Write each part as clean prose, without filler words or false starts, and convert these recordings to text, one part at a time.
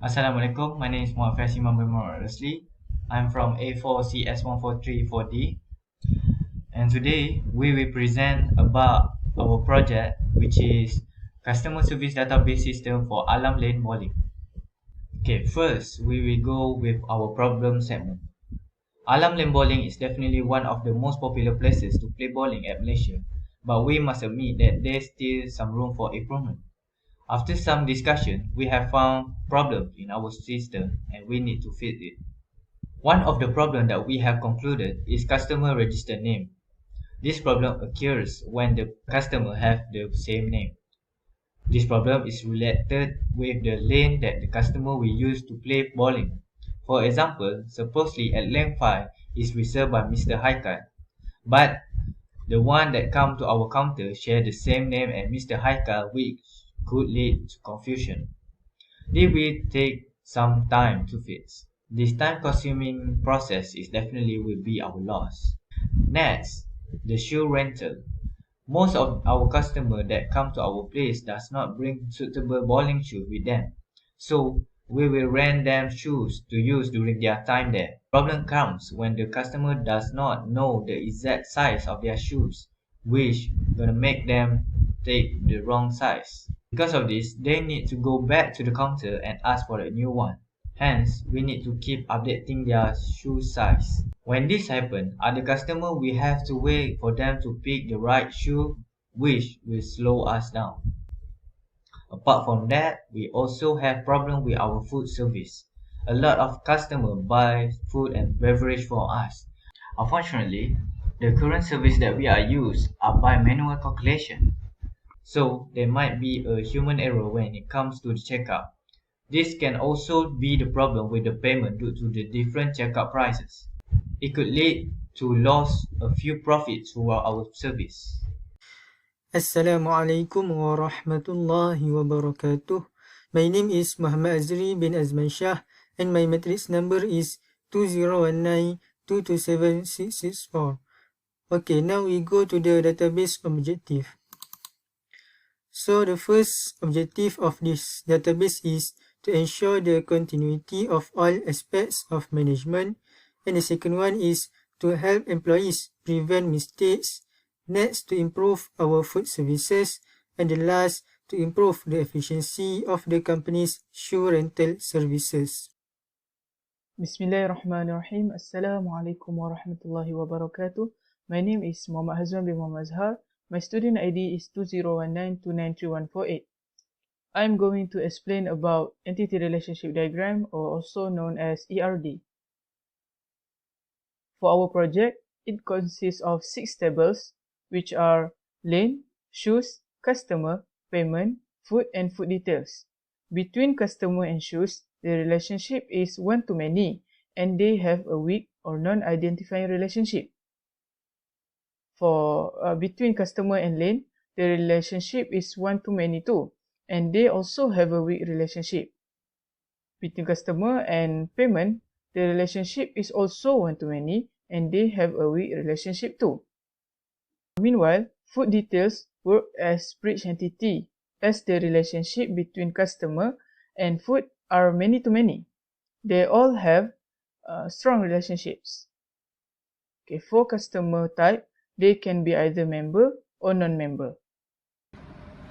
Assalamualaikum, my name is Muhammad Faisal Imam bin Muhammad Rasli. I'm from A4CS143-4D, and today we will present about our project, which is Customer Service Database System for Alam Lane Bowling. Okay, first we will go with our problem segment. Alam Lane Bowling is definitely one of the most popular places to play bowling at Malaysia, but we must admit that there's still some room for improvement. After some discussion, we have found problems in our system and we need to fix it. One of the problems that we have concluded is customer register name. This problem occurs when the customer have the same name. This problem is related with the lane that the customer will use to play bowling. For example, supposedly at lane 5 is reserved by Mr. Haikat, but the one that come to our counter share the same name as Mr. Haikal, which could lead to confusion. This will take some time to fix. This time-consuming process is definitely will be our loss. Next, the shoe rental. Most of our customer that come to our place does not bring suitable bowling shoes with them. So we will rent them shoes to use during their time there. Problem comes when the customer does not know the exact size of their shoes, which gonna make them take the wrong size. Because of this, they need to go back to the counter and ask for a new one. Hence, we need to keep updating their shoe size. When this happens, other customer will have to wait for them to pick the right shoe, which will slow us down. Apart from that, we also have problem with our food service. A lot of customers buy food and beverage from us. Unfortunately, the current service that we are used are by manual calculation. So there might be a human error when it comes to the checkout. This can also be the problem with the payment due to the different checkout prices. It could lead to loss a few profits throughout our service. Assalamualaikum warahmatullahi wabarakatuh. My name is Muhammad Azri bin Azman Shah and my matrix number is 2019227664. Okay, now we go to the database objective. So the first objective of this database is to ensure the continuity of all aspects of management, and the second one is to help employees prevent mistakes. Next, to improve our food services, and the last, to improve the efficiency of the company's shoe rental services. Bismillahirrahmanirrahim. Assalamualaikum warahmatullahi wabarakatuh. My name is Muhammad Hazwan bin Muhammad Azhar. My student ID is 2019293148. I am going to explain about entity relationship diagram, or also known as ERD. For our project, it consists of 6 tables, which are lane, shoes, customer, payment, food, and food details. Between customer and shoes, the relationship is one-to-many, and they have a weak or non-identifying relationship. For between customer and lane, the relationship is one-to-many too, and they also have a weak relationship. Between customer and payment, the relationship is also one-to-many, and they have a weak relationship too. Meanwhile, food details work as bridge entity, as the relationship between customer and food are many-to-many. They all have strong relationships. Okay, for customer type, they can be either member or non-member.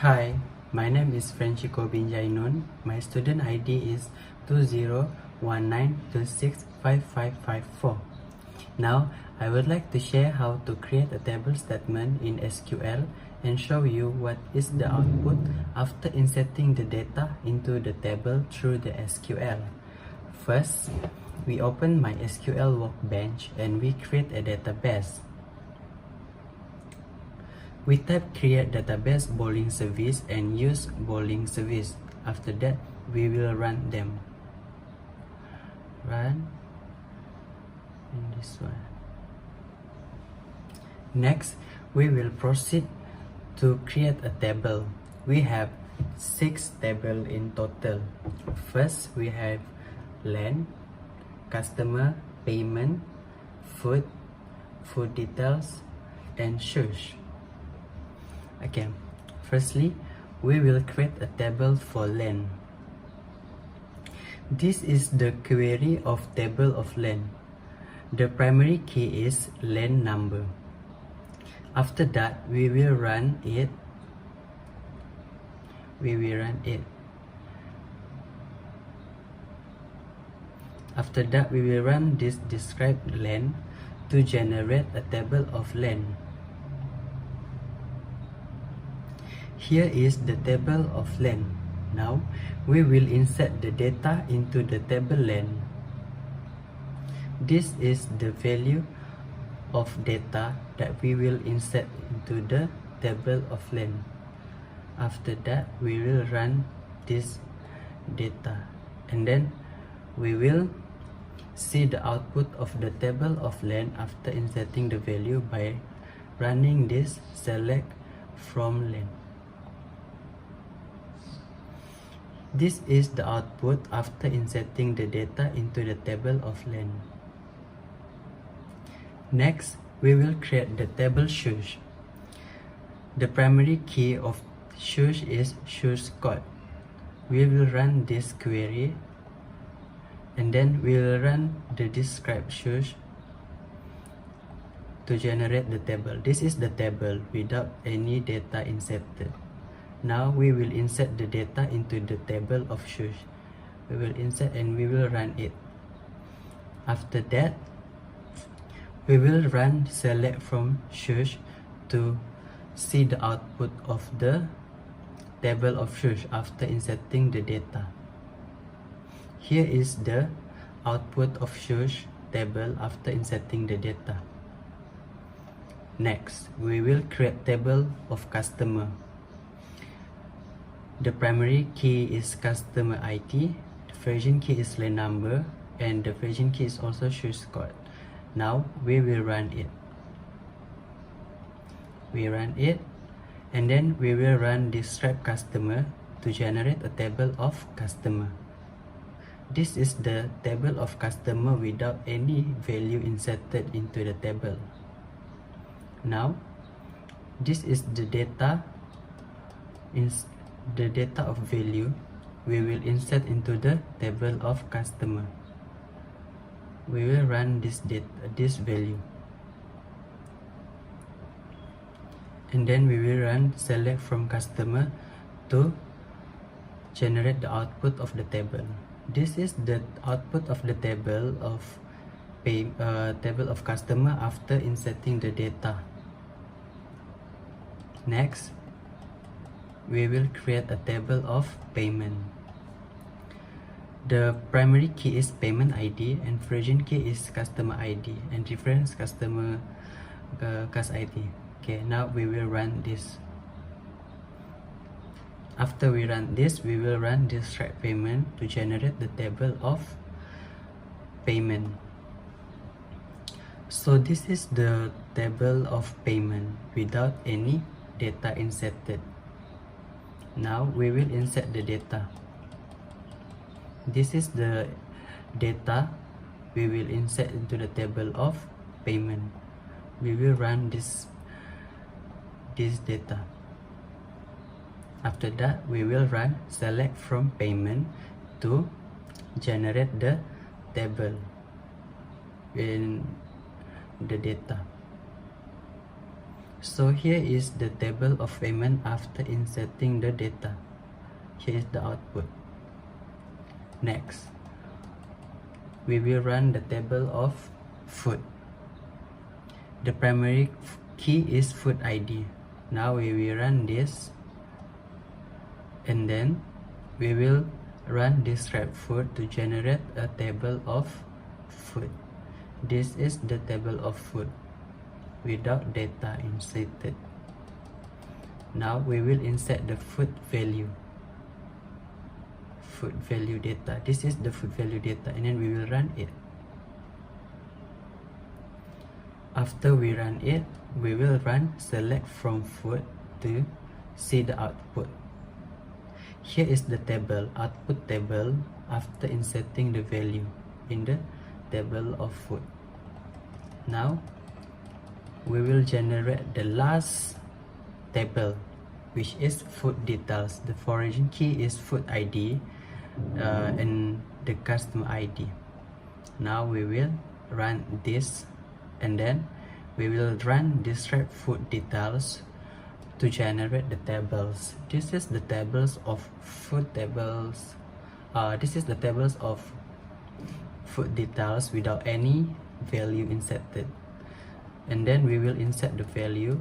Hi, my name is Francisco bin Jainun. My student ID is 2019265554. Now, I would like to share how to create a table statement in SQL and show you what is the output after inserting the data into the table through the SQL. First, we open my SQL workbench and we create a database. We type create database bowling service and use bowling service. After that, we will run them. Run in this one. Next, we will proceed to create a table. We have 6 tables in total. First, we have lane, customer, payment, food, food details, and search. Okay, firstly, we will create a table for len. This is the query of table of len. The primary key is len number. After that, we will run it. After that, we will run this describe len to generate a table of len. Here is the table of len. Now, we will insert the data into the table len. This is the value of data that we will insert into the table of len. After that, we will run this data, and then we will see the output of the table of len after inserting the value by running this select from len. This is the output after inserting the data into the table of len. Next, we will create the table search. The primary key of search is search code. We will run this query, and then we will run the describe search to generate the table. This is the table without any data inserted. Now we will insert the data into the table of search. We will insert and we will run it. After that, we will run select from search to see the output of the table of search after inserting the data. Here is the output of search table after inserting the data. Next, we will create table of customer. The primary key is customer ID, the version key is len number, and the version key is also search code. Now we will run it. We run it, and then we will run describe customer to generate a table of customer. This is the table of customer without any value inserted into the table. Now, this is the data of value we will insert into the table of customer. We will run this value, and then we will run select from customer to generate the output of the table. This is the output of the table of customer after inserting the data. Next, we will create a table of payment. The primary key is payment ID, and version key is customer ID, and reference customer cus ID. Okay, now we will run this. After we run this, we will run describe payment to generate the table of payment. So this is the table of payment without any data inserted. Now we will insert the data. This is the data we will insert into the table of payment. We will run this data. After that, we will run select from payment to generate the table in the data. So here is the table of payment after inserting the data. Here is the output. Next, we will run the table of food. The primary key is food ID. Now we will run this, and then we will run describe food to generate a table of food. This is the table of food without data inserted. Now we will insert the food value data. This is the food value data, and then we will run it. After we run it, we will run select from food to see the output. Here is the table, output table after inserting the value in the table of food. Now we will generate the last table, which is food details. The foreign key is food ID and the customer ID. Now we will run this, and then we will run describe food details to generate the tables. This is the tables of food tables. This is the tables of food details without any value inserted, and then we will insert the value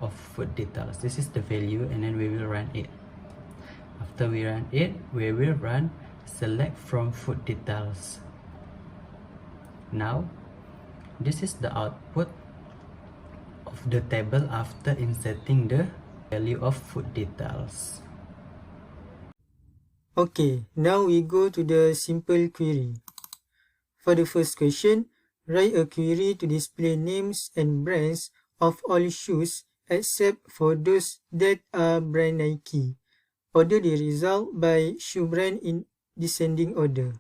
of food details. This is the value, and then we will run it. After we run it, we will run select from food details. Now this is the output of the table after inserting the value of food details. Okay, now we go to the simple query. For the first question, write a query to display names and brands of all shoes except for those that are brand Nike. Order the result by shoe brand in descending order.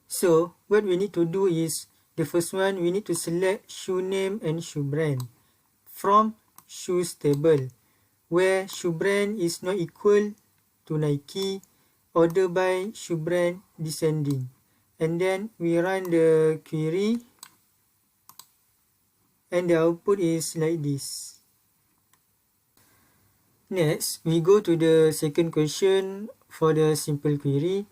So, what we need to do is, the first one, we need to select shoe name and shoe brand from shoes table, where shoe brand is not equal to Nike, order by shoe brand descending. And then we run the query, and the output is like this. Next, we go to the second question for the simple query.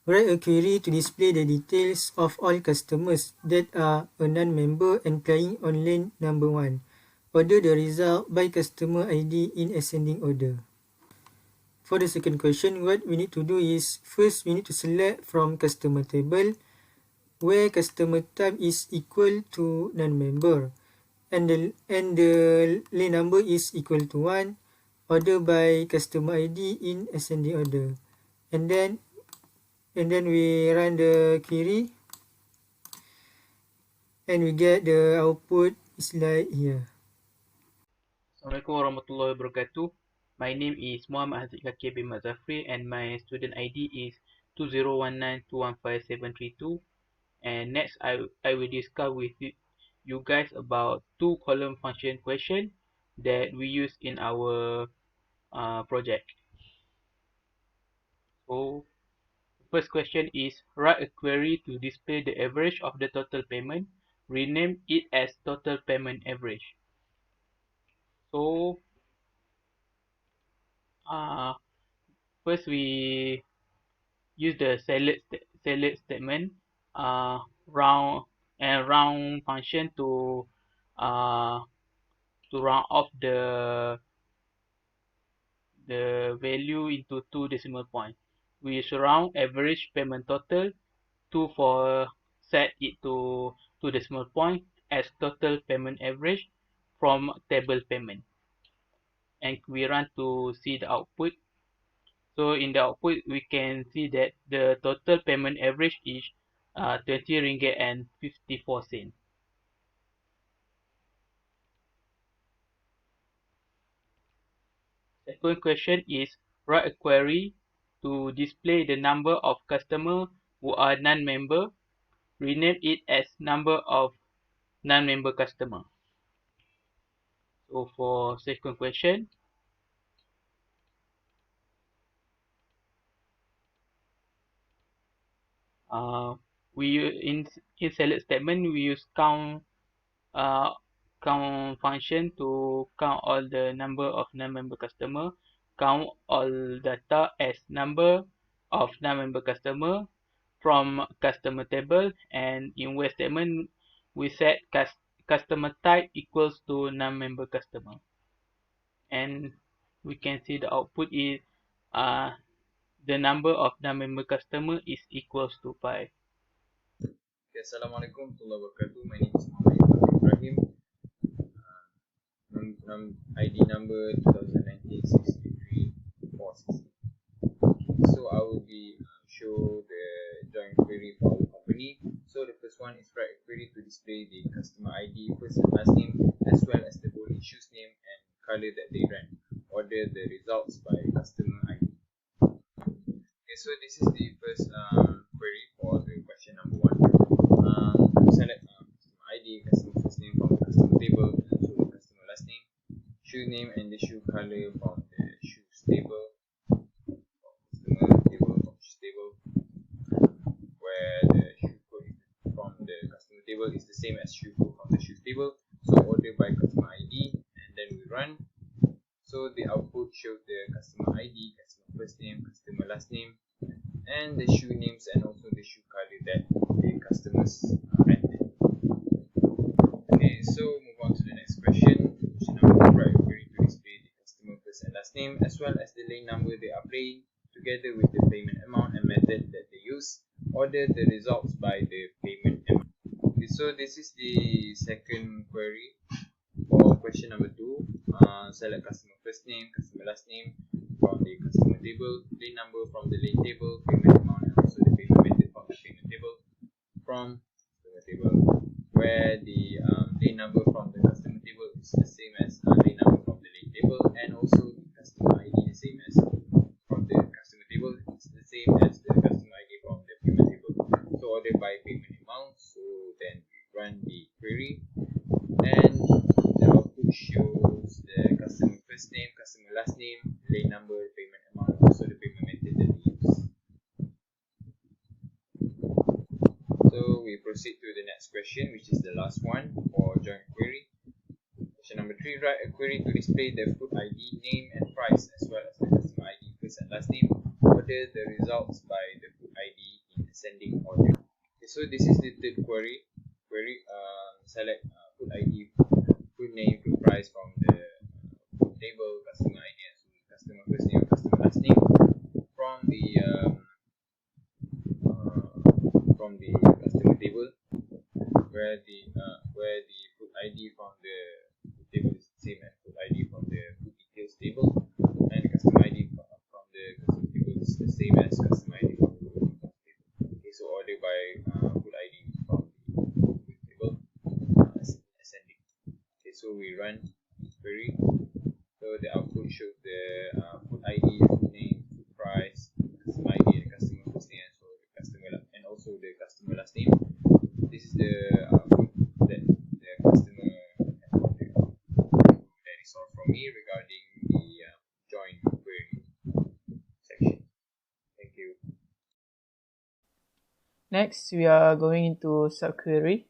Write a query to display the details of all customers that are a non-member and playing on lane number 1. Order the result by customer ID in ascending order. For the second question, what we need to do is, first we need to select from customer table, where customer type is equal to non-member, and the lane number is equal to 1, order by customer ID in ascending order. And then we run the query, and we get the output is like here. Assalamualaikum warahmatullahi wabarakatuh. My name is Muhammad Haziq Kaki bin Mazafri, and my student ID is 2019215732. And next I will discuss with you guys about two column function question that we use in our project. So first question is, write a query to display the average of the total payment. Rename it as total payment average. So first we use the select statement, round function to round off the value into 2 decimal points. We use round average payment total for set it to 2 decimal point as total payment average from table payment, and we run to see the output. So in the output we can see that the total payment average is 20 ringgit and 54 cents. Second question is, write a query to display the number of customers who are non-member. Rename it as number of non-member customer. So for second question, in select statement we use count function to count all the number of non-member customer, count all data as number of non-member customer from customer table, and in where statement we set customer type equals to non-member customer, and we can see the output is the number of non-member customer is equals to 5. Okay, Assalamualaikum warahmatullahi wabarakatuh. My name is Muhammad Ibrahim. ID number 2019-63460. So I will be show the joint query for our company. So the first one is write a query to display the customer ID, first and last name, as well as the bowling shoes name and color that they ran. Order the results by customer ID. Okay, so this is the first query for the question number 1. Select customer ID, customer first name from the customer shoe name and the shoe color from the shoes table, customer table from shoes table, where the shoe code from the customer table is the same as shoe code from the shoes table. So order by customer ID, and then we run. So the output shows the customer ID, customer first name, customer last name, and the shoe names and also the shoe color that the customers rented. Okay, so move on to the next question. Question number 2, write a query to display the customer first and last name as well as the lane number they are paying, together with the payment amount and method that they use. Order the results by the payment amount. Okay, so this is the second query for question number 2. Select customer first name, customer last name from the customer table, lane number from the lane table, payment amount and also the payment method from the payment table from customer table, where the lane number from the customer table is the same as lane number from the lane table, and also the customer ID the same as from the customer table. It's the same as the customer ID from the payment table. So order by payment amount. So then we run the query, and the output shows the customer first name, customer last name, lane number, payment amount, and also the payment method that they use. So we proceed to the next question, which is the last one for joint query. Question number 3, write a query to display the food ID, name and price as well as the customer ID first and last name. Order the results by the food ID in ascending order. Okay, so this is the third query. Select food ID, food name, food price from the food table, customer ID and customer first name, customer last name from the customer table, where the food ID from the food table is the same as food ID from the food details table, and the customer ID from the customer table is the same as customer ID from the food details table. Okay, so order by food ID from the food table ascending. Okay, so we run query. So the output shows the food ID, food name, food price, customer ID, and customer first name, and so the customer and also the customer last name. This is the output that the customer has ordered. That is all from me regarding the join query section. Thank you. Next, we are going into subquery.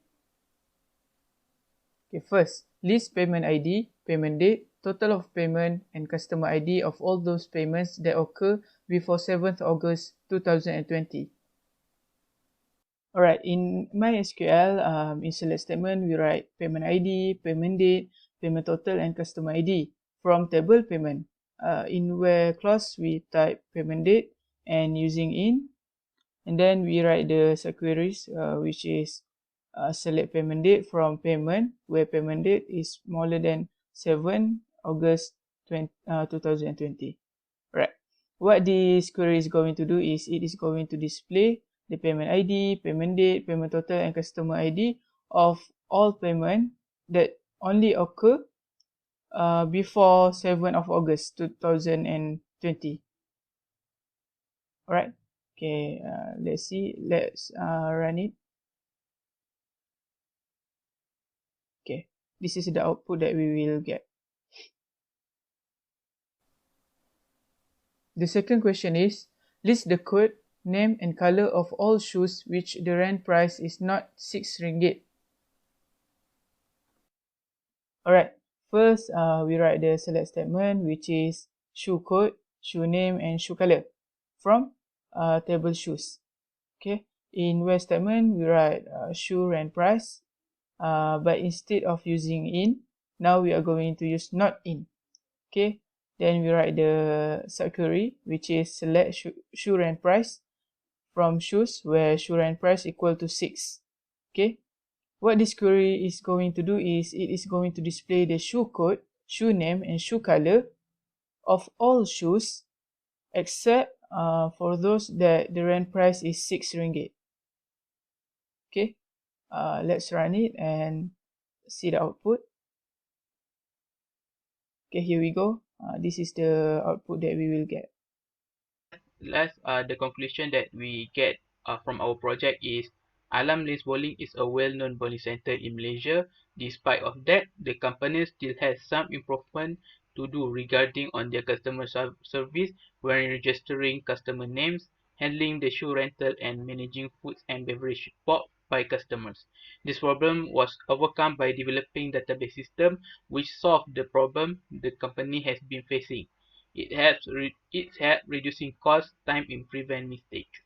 Okay, first, list payment ID, payment date, total of payment, and customer ID of all those payments that occur before 7th August 2020. Alright, in MySQL, in select statement, we write payment ID, payment date, payment total, and customer ID from table payment. In where clause, we type payment date and using in, and then we write the subqueries, which is select payment date from payment, where payment date is smaller than 7 August 2020. Right. What this query is going to do is it is going to display the payment ID, payment date, payment total, and customer ID of all payment that only occur before 7th of August 2020. Alright. Okay, let's see. Let's run it. Okay, this is the output that we will get. The second question is, list the code, name and color of all shoes which the rent price is not 6 ringgit. Alright, first we write the select statement, which is shoe code, shoe name and shoe color from table shoes. Okay, in where statement we write shoe rent price, but instead of using in, now we are going to use not in. Okay, then we write the subquery, which is select shoe rent price from shoes, where shoe rent price equal to 6. Okay, what this query is going to do is it is going to display the shoe code, shoe name and shoe color of all shoes except for those that the rent price is 6 ringgit. Okay, let's run it and see the output. Okay, here we go. This is the output that we will get. Last, the conclusion that we get from our project is Alam Lanes Bowling is a well-known bowling centre in Malaysia. Despite of that, the company still has some improvement to do regarding on their customer service when registering customer names, handling the shoe rental and managing foods and beverage bought by customers. This problem was overcome by developing database system which solved the problem the company has been facing. It helps reducing cost, time and prevent mistakes.